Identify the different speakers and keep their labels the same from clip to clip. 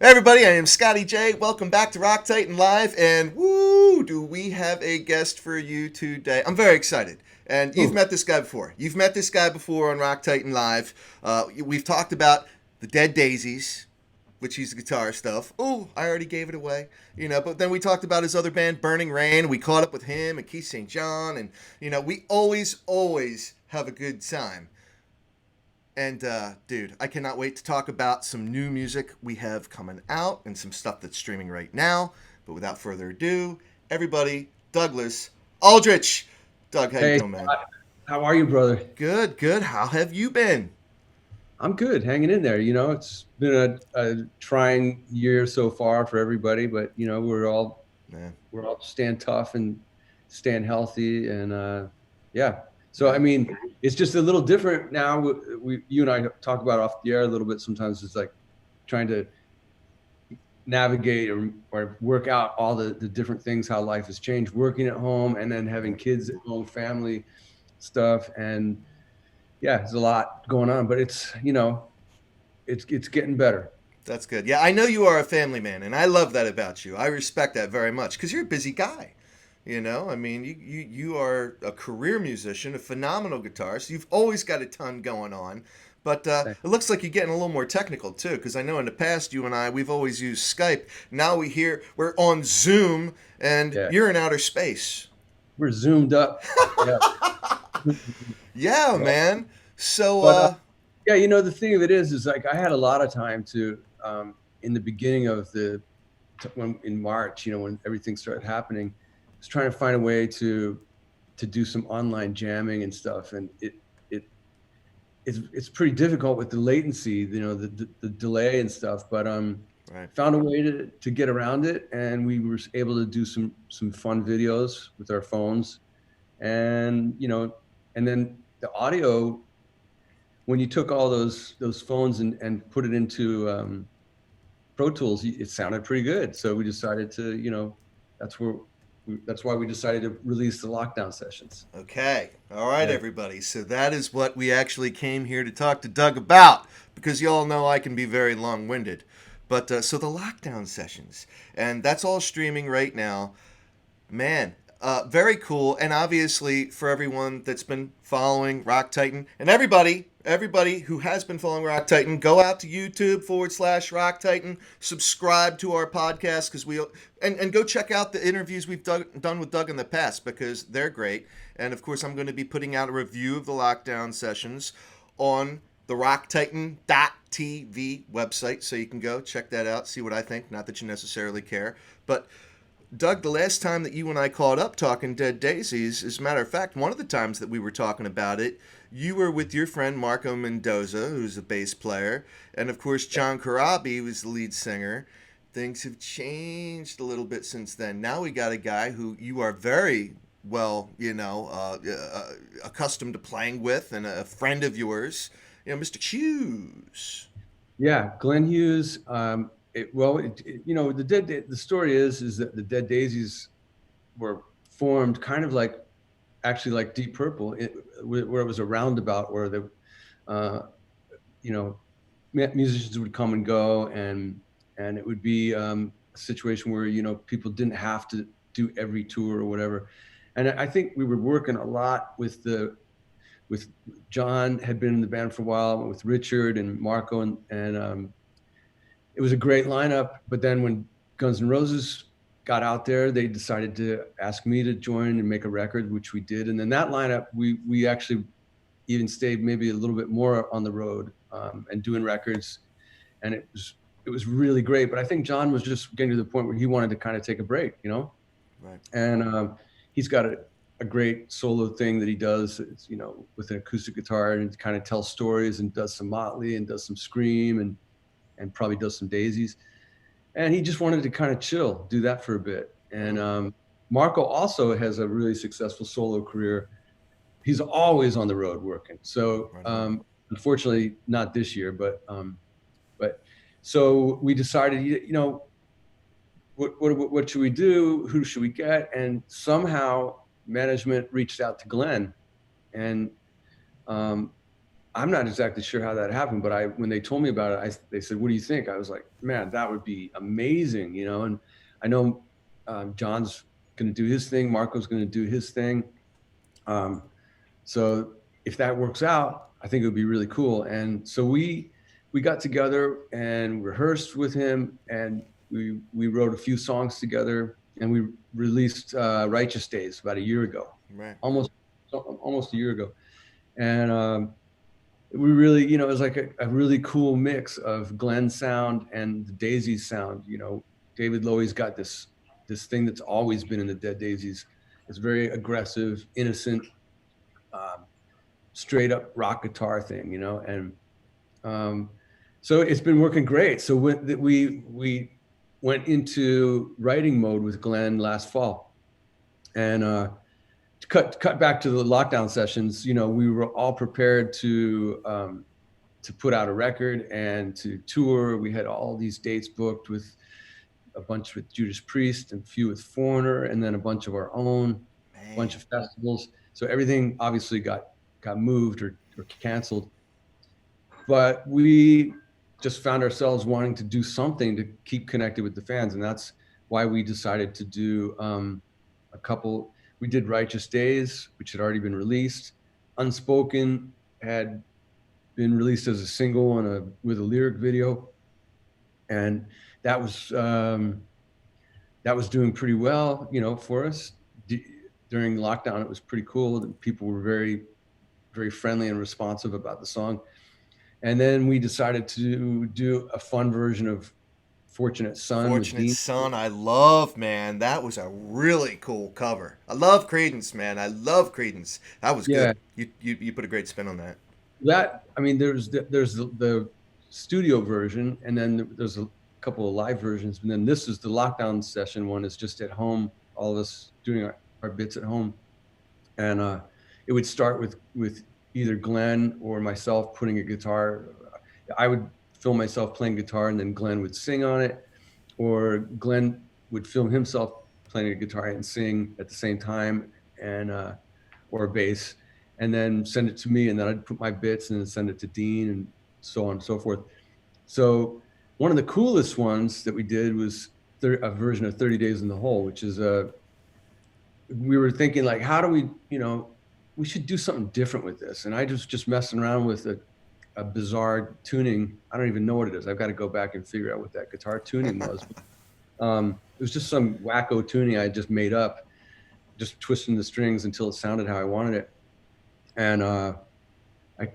Speaker 1: Hey everybody, I am Scotty J. Welcome back to Rock Titan Live, and woo, do we have a guest for you today? I'm very excited. And you've
Speaker 2: Oh,
Speaker 1: met this guy before. You've met this guy before on Rock Titan Live. We've talked about the Dead Daisies, which he's the guitarist of. Oh, I already gave it away, But then we talked about his other band, Burning Rain. We caught up with him and Keith St. John, and we always have a good time. And dude, I cannot wait to talk about some new music we have coming out and some stuff that's streaming right now. But without further ado, everybody, Douglas Aldrich. Doug, how you
Speaker 2: hey,
Speaker 1: doing, man?
Speaker 2: Scott. How are you, brother?
Speaker 1: Good, good. How have you been?
Speaker 2: I'm good, hanging in there. It's been a trying year so far for everybody, but
Speaker 1: Man,
Speaker 2: we're all staying tough and staying healthy, and yeah. So I
Speaker 1: yeah,
Speaker 2: mean, it's just a little different now. You and I talk about off the air a little bit. Sometimes it's like trying to navigate or work out all the different things, how life has changed, working at home and then having
Speaker 1: right.
Speaker 2: kids at home, family stuff, and yeah, there's a lot going on, but it's getting better.
Speaker 1: That's good. Yeah, I know you are a family man, and I love that about you. I respect that very much because you're a busy guy. I mean, you are a career musician, a phenomenal guitarist. You've always got a ton going on. But it looks like you're getting a little more technical too, because I know in the past you and we've always used Skype. Now we're on Zoom, and
Speaker 2: Yeah,
Speaker 1: you're in outer space.
Speaker 2: we're zoomed up. Yeah,
Speaker 1: Yeah,
Speaker 2: yeah.
Speaker 1: man. So,
Speaker 2: But yeah, the thing of it is like I had a lot of time to in the beginning of when in March, when everything started happening, I was trying to find a way to do some online jamming and stuff, and it it's pretty difficult with the latency, the delay and stuff. But
Speaker 1: right.
Speaker 2: found a way to get around it, and we were able to do some fun videos with our phones, and and then the audio when you took all those phones and put it into Pro Tools, it sounded pretty good. So we decided to, that's where that's why we decided to release the lockdown sessions.
Speaker 1: Okay. All right,
Speaker 2: Yeah.
Speaker 1: everybody. So that is what we actually came here to talk to Doug about, because you all know I can be very long winded. But so the lockdown sessions, and that's all streaming right now. Man, very cool. And obviously, for everyone that's been following Rock Titan, and everybody who has been following Rock Titan, go out to YouTube/Rock Titan, subscribe to our podcast because and go check out the interviews we've done with Doug in the past because they're great. And of course, I'm going to be putting out a review of the lockdown sessions on the rocktitan.tv website, so you can go check that out, see what I think. Not that you necessarily care, but Doug, the last time that you and I caught up talking Dead Daisies, as a matter of fact, one of the times that we were talking about it, you were with your friend Marco Mendoza, who's a bass player, and of course John Corabi was the lead singer. Things have changed a little bit since then. Now we got a guy who you are very well, accustomed to playing with, and a friend of yours, Mr. Hughes.
Speaker 2: Yeah. Glenn Hughes. The story is that the Dead Daisies were formed kind of like actually like Deep Purple, where it was a roundabout where uh, you know, musicians would come and go, and it would be a situation where people didn't have to do every tour or whatever. And I think we were working a lot with John had been in the band for a while, with Richard and Marco, and it was a great lineup. But then when Guns N' Roses got out there, they decided to ask me to join and make a record, which we did. And then that lineup, we actually even stayed maybe a little bit more on the road and doing records, and it was really great. But I think John was just getting to the point where he wanted to kind of take a break,
Speaker 1: Right.
Speaker 2: and he's got a great solo thing that he does, with an acoustic guitar, and kind of tells stories and does some Motley and does some Scream and probably does some Daisies. And he just wanted to kind of chill, do that for a bit. And
Speaker 1: Mm,
Speaker 2: Marco also has a really successful solo career. He's always on the road working. So
Speaker 1: right on.
Speaker 2: unfortunately, not this year, but so we decided, what should we do? Who should we get? And somehow management reached out to Glenn, and um, I'm not exactly sure how that happened, but when they told me about it, they said, "What do you think?" I was like, "Man, that would be amazing," you know. And I know John's going to do his thing, Marco's going to do his thing. Um, so if that works out, I think it would be really cool. And so we got together and rehearsed with him, and we wrote a few songs together, and we released "Righteous Days" about a year ago,
Speaker 1: Right.
Speaker 2: almost almost a year ago, and we really, you know, it was like a really cool mix of Glenn's sound and the Daisies sound. You know, David Lowey's got this thing that's always been in the Dead Daisies. It's very aggressive, innocent, um, straight up rock guitar thing, you know, and um, so it's been working great. So we went into writing mode with Glenn last fall, and to cut back to the lockdown sessions. You know, we were all prepared to put out a record and to tour. We had all these dates booked with a bunch with Judas Priest and a few with Foreigner, and then a bunch of our own, bunch
Speaker 1: Man.
Speaker 2: of festivals. So everything obviously got moved or canceled. But we just found ourselves wanting to do something to keep connected with the fans, and that's why we decided to do a couple. We did Righteous Days, which had already been released. Unspoken had been released as a single on with a lyric video, and that was um, that was doing pretty well, you know, for us. During lockdown, it was pretty cool. People were very friendly and responsive about the song. And then we decided to do a fun version of Fortunate Son with
Speaker 1: Fortunate
Speaker 2: Dean.
Speaker 1: Son, I love, man. That was a really cool cover. I love Credence, man. I love Credence. That was good.
Speaker 2: Yeah,
Speaker 1: You put a great spin on that.
Speaker 2: that I mean, there's the studio version, and then there's a couple of live versions, and then this is the lockdown session one. Is just at home, all of us doing our bits at home, and it would start with either Glenn or myself putting a guitar. I would film myself playing guitar, and then Glenn would sing on it, or Glenn would film himself playing a guitar and sing at the same time, and or a bass, and then send it to me, and then I'd put my bits and then send it to Dean, and so on and so forth. So one of the coolest ones that we did was a version of 30 Days in the Hole, which is we were thinking like, how do we, you know, we should do something different with this. And I just messing around with a bizarre tuning. I don't even know what it is. I've got to go back and figure out what that guitar tuning was. It was just some wacko tuning I just made up, just twisting the strings until it sounded how I wanted it. And I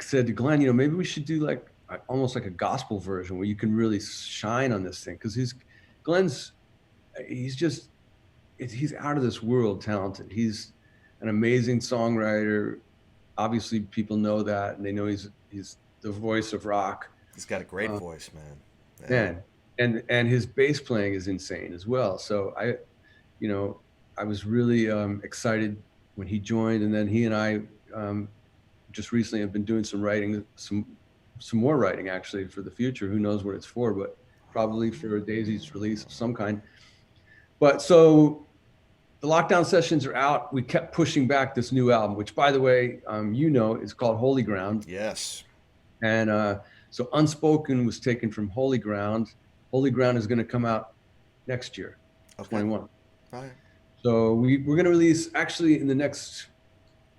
Speaker 2: said to Glenn, you know, maybe we should do like almost like a gospel version where you can really shine on this thing. Cause Glenn's, he's just, he's out of this world talented. He's an amazing songwriter. Obviously people know that, and they know he's the voice of rock.
Speaker 1: He's got a great
Speaker 2: Uh,
Speaker 1: voice, man. Yeah.
Speaker 2: man, and his bass playing is insane as well. So you know, I was really excited when he joined, and then he and I just recently have been doing some writing, some more writing actually for the future. Who knows what it's for, but probably for a Daisy's release of some kind. But so the lockdown sessions are out. We kept pushing back this new album, which, by the way, you know, is called Holy Ground.
Speaker 1: Yes.
Speaker 2: And so Unspoken was taken from Holy Ground. Holy Ground is going to come out next year,
Speaker 1: Okay.
Speaker 2: 21.
Speaker 1: All right.
Speaker 2: So we're going to release, actually in the next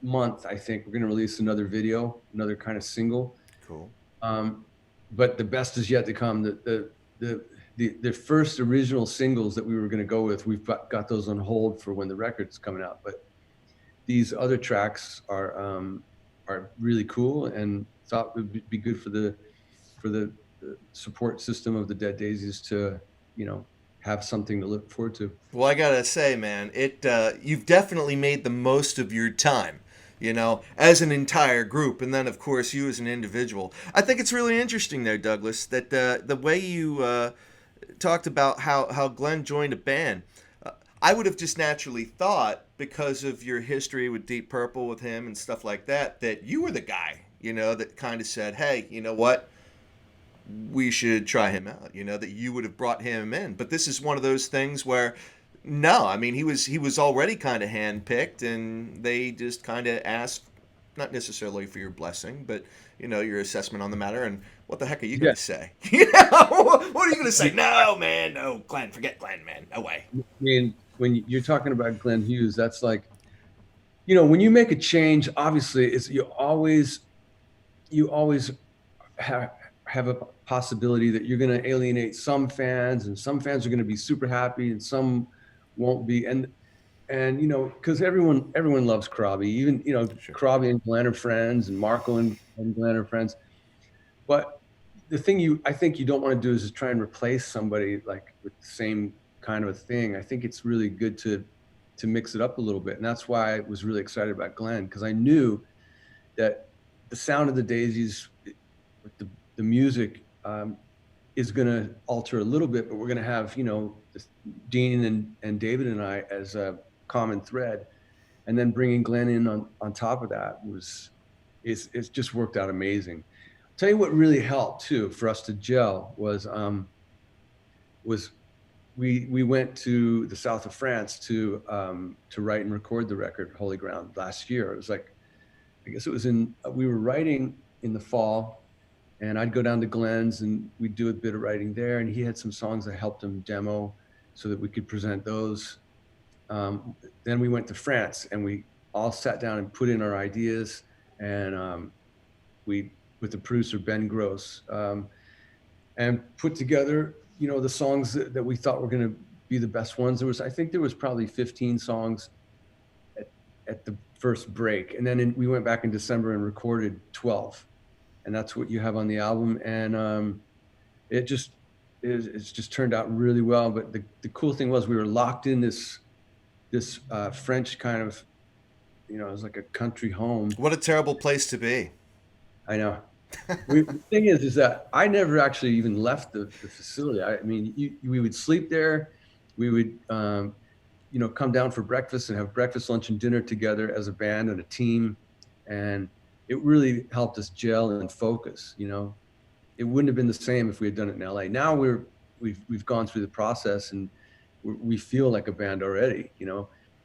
Speaker 2: month, I think we're going to release another video, another kind of single.
Speaker 1: Cool.
Speaker 2: Um, but the best is yet to come. The first original singles that we were going to go with, we've got those on hold for when the record's coming out. But these other tracks are really cool, and thought it would be good for the support system of the Dead Daisies to, you know, have something to look forward to.
Speaker 1: Well, I gotta say, man, it you've definitely made the most of your time. You know, as an entire group, and then of course you as an individual. I think it's really interesting there, Douglas, that the way you talked about how Glenn joined a band. I would have just naturally thought, because of your history with Deep Purple with him and stuff like that, that you were the guy, you know, that kind of said, hey, you know what? We should try him out, you know, that you would have brought him in. But this is one of those things where, no, I mean, he was already kind of handpicked, and they just kind of asked, not necessarily for your blessing, but your assessment on the matter. And what the heck are you
Speaker 2: Yeah.
Speaker 1: gonna say? What are you gonna say? No, man, no, Glenn, forget Glenn, man, no way.
Speaker 2: I mean, when you're talking about Glenn Hughes, that's like, when you make a change, obviously, it's you always have a possibility that you're going to alienate some fans, and some fans are going to be super happy, and some won't be. And because everyone loves Krabi, even
Speaker 1: Sure.
Speaker 2: Krabi and Glenn are friends, and Marco and Glenn are friends. But the thing I think you don't want to do is just try and replace somebody like with the same kind of a thing. I think it's really good to mix it up a little bit, and that's why I was really excited about Glenn, because I knew that the sound of the Daisies with the music is going to alter a little bit, but we're going to have Dean and David and I as a common thread, and then bringing Glenn in on top of that it's just worked out amazing. I'll tell you what really helped too for us to gel was we went to the south of France to write and record the record Holy Ground last year. It was like, I guess it was we were writing in the fall, and I'd go down to Glenn's and we'd do a bit of writing there. And he had some songs that helped him demo so that we could present those. Then we went to France and we all sat down and put in our ideas. And we, with the producer, Ben Gross, and put together, the songs that we thought were going to be the best ones. I think there was probably 15 songs at the first break. And then we went back in December and recorded 12. And that's what you have on the album. And it's just turned out really well. But the cool thing was we were locked in this French kind of, it was like a country home.
Speaker 1: What a terrible place to be.
Speaker 2: I know. The thing is that I never actually even left the facility. I mean, we would sleep there. We would, come down for breakfast and have breakfast, lunch, and dinner together as a band and a team. And it really helped us gel and focus. It wouldn't have been the same if we had done it in LA. Now we've gone through the process, and we feel like a band already,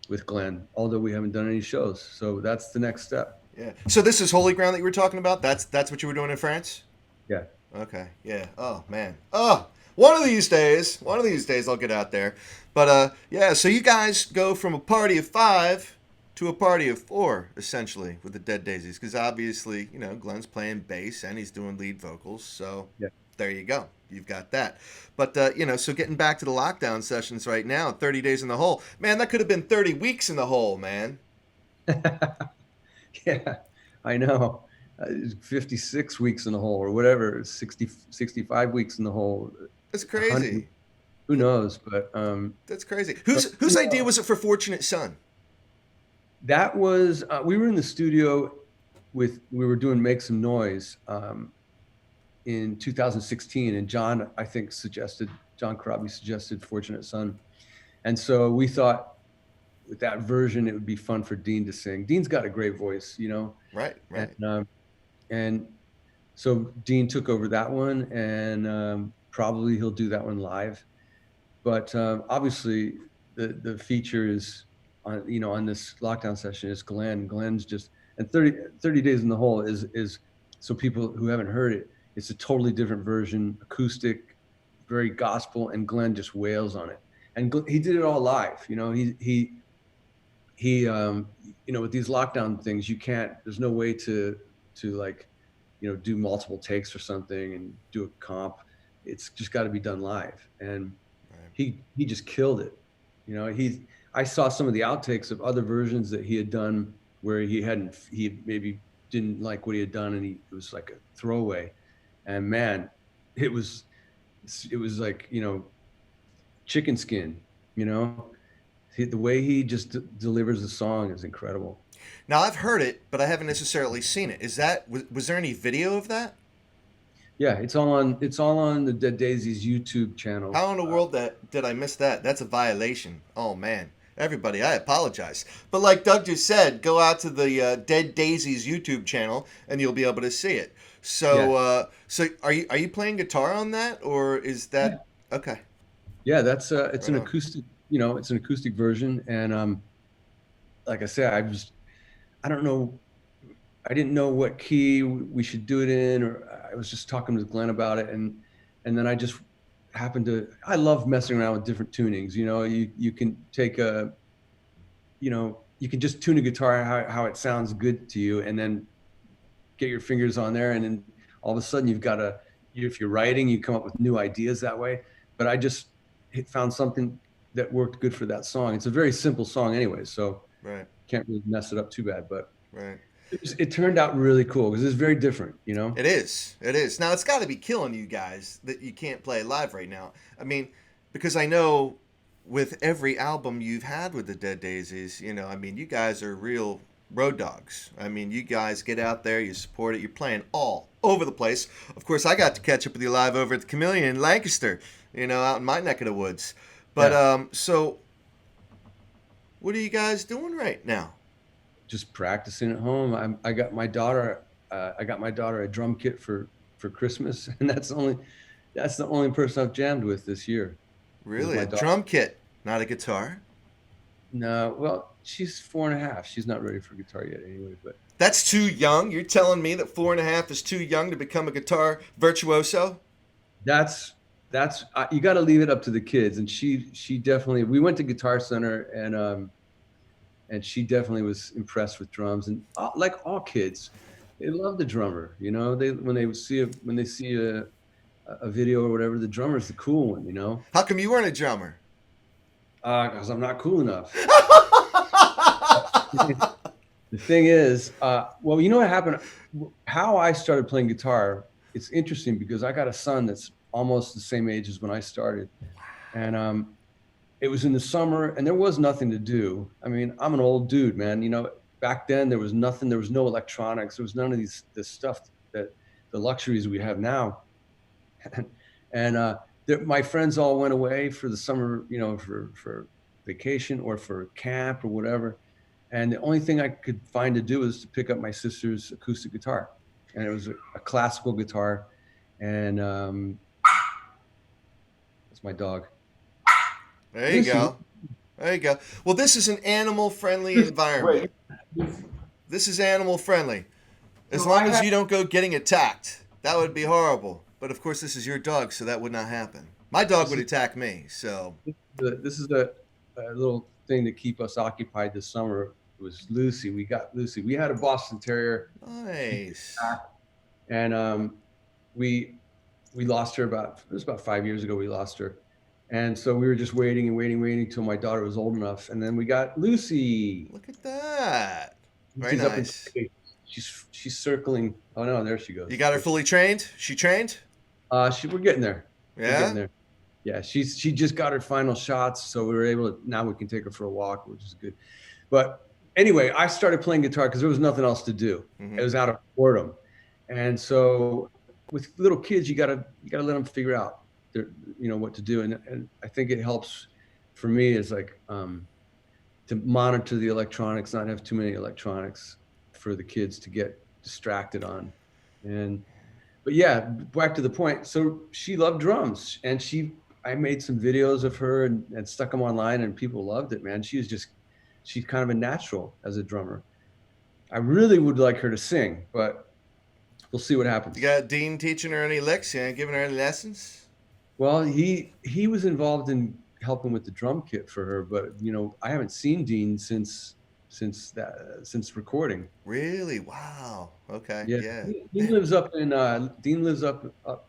Speaker 2: with Glenn, although we haven't done any shows. So that's the next step.
Speaker 1: Yeah. So this is Holy Ground that you were talking about. That's what you were doing in France.
Speaker 2: Yeah.
Speaker 1: Okay. Yeah. Oh man. Oh, one of these days I'll get out there. But yeah. So you guys go from a party of 5 to a party of 4, essentially, with the Dead Daisies, because obviously, Glenn's playing bass and he's doing lead vocals. So
Speaker 2: Yeah.
Speaker 1: there you go. You've got that. But so getting back to the lockdown sessions right now, 30 days in the hole. Man, that could have been 30 weeks in the hole, man.
Speaker 2: Yeah, I know. 56 weeks in the hole or whatever, 65 weeks in the hole,
Speaker 1: That's
Speaker 2: 100,
Speaker 1: crazy.
Speaker 2: who knows? But
Speaker 1: That's crazy.
Speaker 2: but,
Speaker 1: Whose idea was it for Fortunate Son?
Speaker 2: that was we were in the studio we were doing Make Some Noise in 2016, and John Corabi suggested Fortunate Son. And so we thought with that version, it would be fun for Dean to sing. Dean's got a great voice,
Speaker 1: Right, right.
Speaker 2: And so Dean took over that one, and probably he'll do that one live. But obviously, the feature is on this lockdown session is Glenn. Glenn's just, and 30 days in the hole is so people who haven't heard it, it's a totally different version, acoustic, very gospel, and Glenn just wails on it. And he did it all live. He with these lockdown things, there's no way to like do multiple takes or something and do a comp. It's just got to be done live, and
Speaker 1: Right.
Speaker 2: he just killed it. I saw some of the outtakes of other versions that he had done where he maybe didn't like what he had done, and it was like a throwaway. And man, it was like chicken skin. The way he just delivers the song is incredible.
Speaker 1: Now I've heard it, but I haven't necessarily seen it. Was there any video of that?
Speaker 2: Yeah, it's all on the Dead Daisies YouTube channel.
Speaker 1: How in the world that did I miss that? That's a violation. Oh man, everybody, I apologize. But like Doug just said, go out to the Dead Daisies YouTube channel and you'll be able to see it. So,
Speaker 2: Yeah,
Speaker 1: so are you playing guitar on that, or is
Speaker 2: yeah,
Speaker 1: that okay?
Speaker 2: yeah. It's
Speaker 1: Right
Speaker 2: an
Speaker 1: on.
Speaker 2: acoustic. It's an acoustic version, and like I said, I don't know. I didn't know what key we should do it in, or I was just talking with Glenn about it, and then I just happened to. I love messing around with different tunings. You know, you can take a, you know, you can just tune a guitar how it sounds good to you, and then get your fingers on there, and then all of a sudden you've got a. If you're writing, you come up with new ideas that way. But I just found something that worked good for that song. It's a very simple song anyway, so
Speaker 1: Right.
Speaker 2: can't really mess it up too bad. But
Speaker 1: Right.
Speaker 2: it turned out really cool because it's very different, you know?
Speaker 1: It is. It is. Now it's got to be killing you guys that you can't play live right now. I mean, because I know with every album you've had with the Dead Daisies, I mean, you guys are real road dogs. I mean, you guys get out there, you support it, you're playing all over the place. Of course, I got to catch up with you live over at the Chameleon in Lancaster, out in my neck of the woods. But
Speaker 2: Yeah.
Speaker 1: so what are you guys doing right now?
Speaker 2: Just practicing at home. I got my daughter, I got my daughter a drum kit for Christmas, and that's the only person I've jammed with this year was
Speaker 1: Really,
Speaker 2: my
Speaker 1: a
Speaker 2: daughter.
Speaker 1: drum kit, not a guitar?
Speaker 2: No, well, she's 4.5. She's not ready for guitar yet anyway, but
Speaker 1: That's too young. You're telling me that 4.5 is too young to become a guitar virtuoso?
Speaker 2: that's you got to leave it up to the kids. And she definitely, we went to Guitar Center, and she definitely was impressed with drums. And like all kids, they love the drummer. You know, they when they see a video or whatever, the drummer's the cool one. You know,
Speaker 1: How come you weren't a drummer?
Speaker 2: because I'm not cool enough. The thing is, well, you know what happened? How I started playing guitar, it's interesting because I got a son that's almost the same age as when I started. And it was in the summer and there was nothing to do. I mean, I'm an old dude, man. You know, back then there was nothing, there was no electronics, there was none of this stuff that the luxuries we have now. And my friends all went away for the summer, you know, for vacation or for camp or whatever. And the only thing I could find to do was to pick up my sister's acoustic guitar, and it was a classical guitar. And that's my dog,
Speaker 1: There you
Speaker 2: Lucy.
Speaker 1: go. There you go. Well, this is an animal friendly
Speaker 2: Lucy,
Speaker 1: environment.
Speaker 2: wait.
Speaker 1: This is animal friendly. As
Speaker 2: So
Speaker 1: long
Speaker 2: I
Speaker 1: as
Speaker 2: have
Speaker 1: you don't go getting attacked. That would be horrible. But of course, this is your dog, so that would not happen. My dog
Speaker 2: this
Speaker 1: would
Speaker 2: is
Speaker 1: attack me, so.
Speaker 2: this is a little thing to keep us occupied this summer. It was Lucy. We got Lucy. We had a Boston Terrier,
Speaker 1: Nice.
Speaker 2: and we we lost her about it was about 5 years ago. We lost her, and so we were just waiting and waiting, waiting until my daughter was old enough, and then we got Lucy.
Speaker 1: Look at that. Very
Speaker 2: She's up in
Speaker 1: nice.
Speaker 2: space. She's circling. Oh no, there she
Speaker 1: You
Speaker 2: goes.
Speaker 1: got her
Speaker 2: There she,
Speaker 1: fully trained? She trained?
Speaker 2: we're getting there. We're getting
Speaker 1: Yeah?
Speaker 2: there. Yeah, she just got her final shots, so we were able to. Now we can take her for a walk, which is good. But anyway, I started playing guitar because there was nothing else to do. It
Speaker 1: Mm-hmm.
Speaker 2: was out of boredom, and so with little kids, you gotta let them figure out their, you know, what to do, and I think it helps for me is like to monitor the electronics, not have too many electronics for the kids to get distracted on, and but yeah, back to the point. So she loved drums, and I made some videos of her and stuck them online, and people loved it, man. She's kind of a natural as a drummer. I really would like her to sing, but we'll see what
Speaker 1: You
Speaker 2: happens.
Speaker 1: got Dean teaching her any licks? You ain't giving her any lessons?
Speaker 2: Well, he was involved in helping with the drum kit for her, but you know, I haven't seen Dean since recording.
Speaker 1: Really? Wow. Okay.
Speaker 2: Yeah,
Speaker 1: Yeah.
Speaker 2: Dean
Speaker 1: Man.
Speaker 2: lives up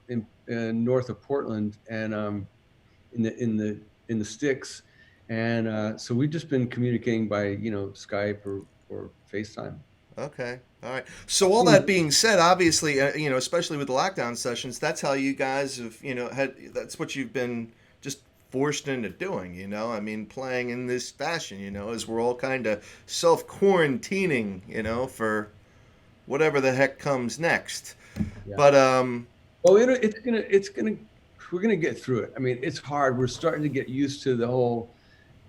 Speaker 2: in north of Portland, and in the sticks, and so we've just been communicating by, you know, Skype or FaceTime.
Speaker 1: Okay. All right. So all that being said, obviously, especially with the lockdown sessions, that's how you guys have, that's what you've been just forced into doing, I mean, playing in this fashion, as we're all kind of self quarantining, for whatever the heck comes next.
Speaker 2: Yeah.
Speaker 1: But
Speaker 2: Well, we're gonna get through it. I mean, it's hard. We're starting to get used to the whole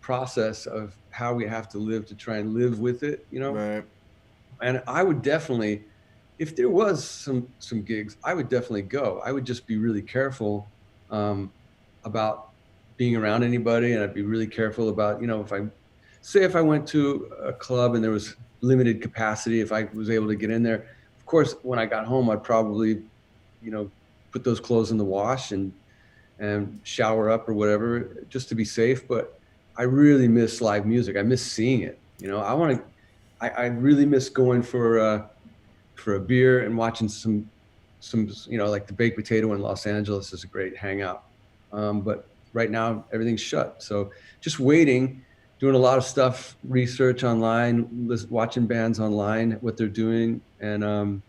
Speaker 2: process of how we have to live to try and live with it, you know.
Speaker 1: right.
Speaker 2: And I would definitely, if there was some gigs, I would definitely go. I would just be really careful about being around anybody, and I'd be really careful about, you know, if I say if I went to a club and there was limited capacity, if I was able to get in there, of course, when I got home, I'd probably, you know, put those clothes in the wash and shower up or whatever just to be safe. But I really miss live music. I miss seeing it. You know, I really miss going for a beer and watching some, you know, like the Baked Potato in Los Angeles is a great hangout. But right now everything's shut. So just waiting, doing a lot of stuff, research online, watching bands online, what they're doing, and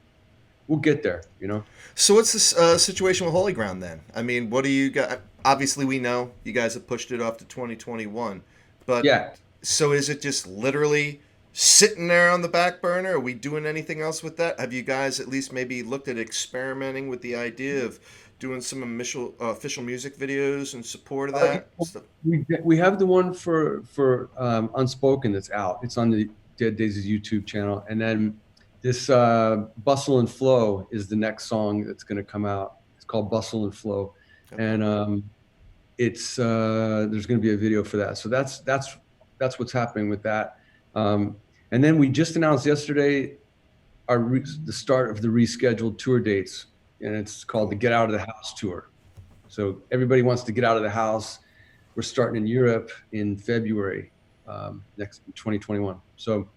Speaker 2: we'll get there, you know?
Speaker 1: So what's this situation with Holy Ground then? I mean, what do you got? Obviously, we know you guys have pushed it off to 2021, but
Speaker 2: Yeah.
Speaker 1: so is it just literally sitting there on the back burner? Are we doing anything else with that? Have you guys at least maybe looked at experimenting with the idea of doing some official music videos in support of that stuff?
Speaker 2: We have the one for Unspoken that's out. It's on the Dead Daisies YouTube channel, and then this Bustle and Flow is the next song that's going to come out. It's called Bustle and Flow,
Speaker 1: Okay.
Speaker 2: and it's there's going to be a video for that. So that's what's happening with that. And then we just announced yesterday the start of the rescheduled tour dates, and it's called the
Speaker 1: Cool.
Speaker 2: Get Out of the House tour. So everybody wants to get out of the house. We're starting in Europe in February next 2021. So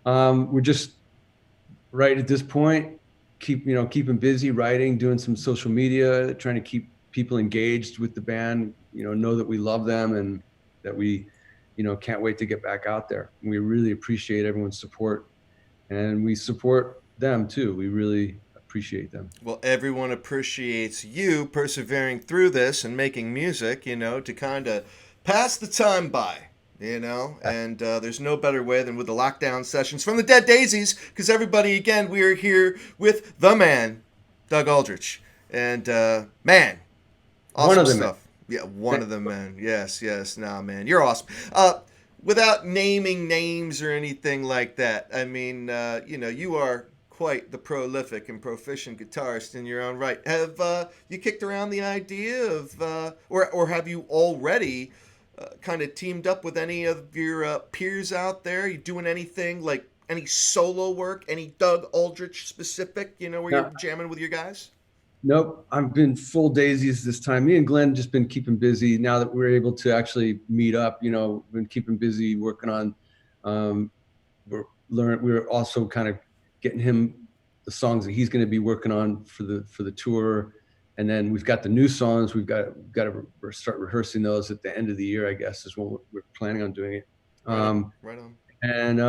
Speaker 2: we're just right at this point, keeping busy, writing, doing some social media, trying to keep people engaged with the band. Know that we love them and that we, can't wait to get back out there. We really appreciate everyone's support, and we support them too. We really appreciate them.
Speaker 1: Well, everyone appreciates you persevering through this and making music, to kind of pass the time by, and there's no better way than with the lockdown sessions from the Dead Daisies, because everybody, again, we are here with the man, Doug Aldrich. And, man,
Speaker 2: One
Speaker 1: awesome
Speaker 2: of them.
Speaker 1: stuff. Yeah, one of them, man. Yes, yes. Nah, man, you're awesome. Without naming names or anything like that, I mean, you are quite the prolific and proficient guitarist in your own right. Have you kicked around the idea of, or have you already kind of teamed up with any of your peers out there? You doing anything like any solo work, any Doug Aldrich specific, where you're
Speaker 2: No,
Speaker 1: jamming with your guys?
Speaker 2: nope. I've been full daisies this time. Me and Glenn just been keeping busy. Now that we're able to actually meet up, been keeping busy working on. Um, we're also kind of getting him the songs that he's going to be working on for the tour, and then we've got the new songs. We've got to start rehearsing those at the end of the year. I guess is when we're planning on doing it.
Speaker 1: Right on,
Speaker 2: Um,
Speaker 1: right on.
Speaker 2: and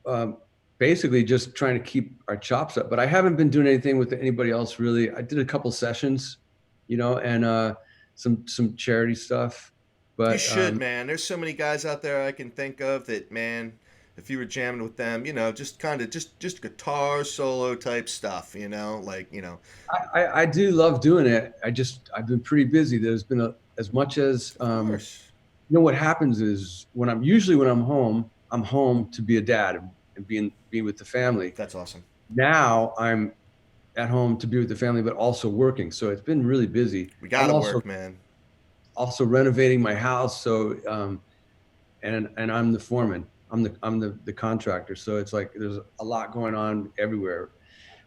Speaker 2: um, basically just trying to keep our chops up. But I haven't been doing anything with anybody else really. I did a couple sessions, and some charity stuff.
Speaker 1: You
Speaker 2: But
Speaker 1: should, man. There's so many guys out there I can think of that, man. If you were jamming with them, just kind of just guitar solo type stuff,
Speaker 2: I do love doing it. I've been pretty busy. There's been as much as
Speaker 1: of course.
Speaker 2: what happens is when I'm home to be a dad and being with the family.
Speaker 1: That's awesome.
Speaker 2: Now I'm at home to be with the family, but also working. So it's been really busy.
Speaker 1: We
Speaker 2: I'm
Speaker 1: gotta
Speaker 2: also
Speaker 1: work, man.
Speaker 2: also renovating my house. So and I'm the foreman. I'm the contractor. So it's like there's a lot going on everywhere.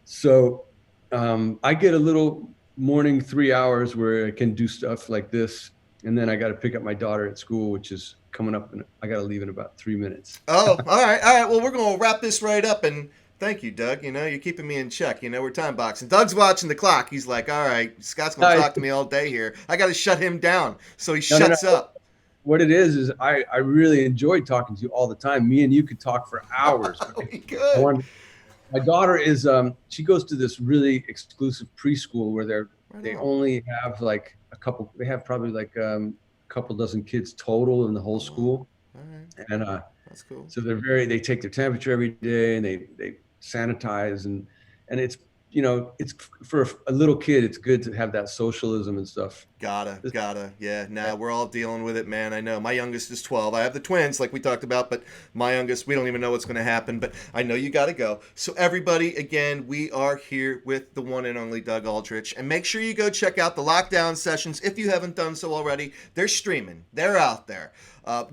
Speaker 2: So I get a little morning 3 hours where I can do stuff like this, and then I got to pick up my daughter at school, which is coming up, and I got to leave in about 3 minutes.
Speaker 1: Oh, all right, all right. Well, we're gonna wrap this right up, and thank you, Doug. You're keeping me in check. We're time boxing. Doug's watching the clock. He's like, all right, Scott's gonna
Speaker 2: No,
Speaker 1: talk to me all day here. I got to shut him down, so he
Speaker 2: no, no, no.
Speaker 1: shuts up.
Speaker 2: What it is I really enjoy talking to you all the time. Me and you could talk for hours. But
Speaker 1: We
Speaker 2: I
Speaker 1: good.
Speaker 2: want my daughter is she goes to this really exclusive preschool where
Speaker 1: Right
Speaker 2: they
Speaker 1: on.
Speaker 2: only have like they have probably like a couple dozen kids total in the whole
Speaker 1: Oh wow.
Speaker 2: school,
Speaker 1: All right.
Speaker 2: and
Speaker 1: That's cool.
Speaker 2: so they take their temperature every day, and they sanitize, and it's you know, it's for a little kid, it's good to have that socialism and stuff.
Speaker 1: Gotta. Yeah, nah, we're all dealing with it, man. I know. My youngest is 12. I have the twins, like we talked about, but my youngest, we don't even know what's going to happen. But I know you gotta go. So, everybody, again, we are here with the one and only Doug Aldrich. And make sure you go check out the lockdown sessions if you haven't done so already. They're streaming, they're out there.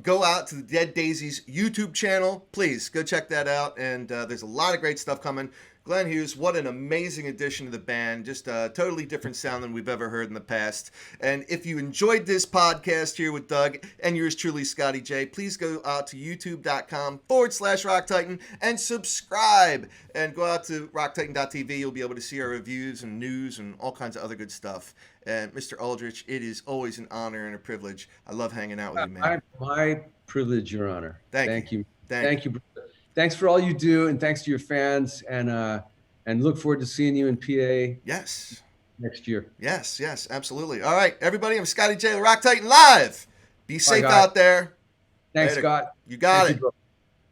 Speaker 1: Go out to the Dead Daisies YouTube channel. Please go check that out. And there's a lot of great stuff coming. Glenn Hughes, what an amazing addition to the band. Just a totally different sound than we've ever heard in the past. And if you enjoyed this podcast here with Doug and yours truly, Scotty J, please go out to youtube.com/Rock Titan and subscribe. And go out to rocktitan.tv. You'll be able to see our reviews and news and all kinds of other good stuff. And Mr. Aldrich, it is always an honor and a privilege. I love hanging out with you, man.
Speaker 2: My privilege, Your Honor.
Speaker 1: Thank you.
Speaker 2: Thank you. Thanks for all you do, and thanks to your fans, and look forward to seeing you in PA.
Speaker 1: Yes.
Speaker 2: Next year.
Speaker 1: Yes, absolutely. All right, everybody, I'm Scotty J, the Rock Titan Live. Be safe out there.
Speaker 2: Thanks,
Speaker 1: Later.
Speaker 2: Scott.
Speaker 1: You got it.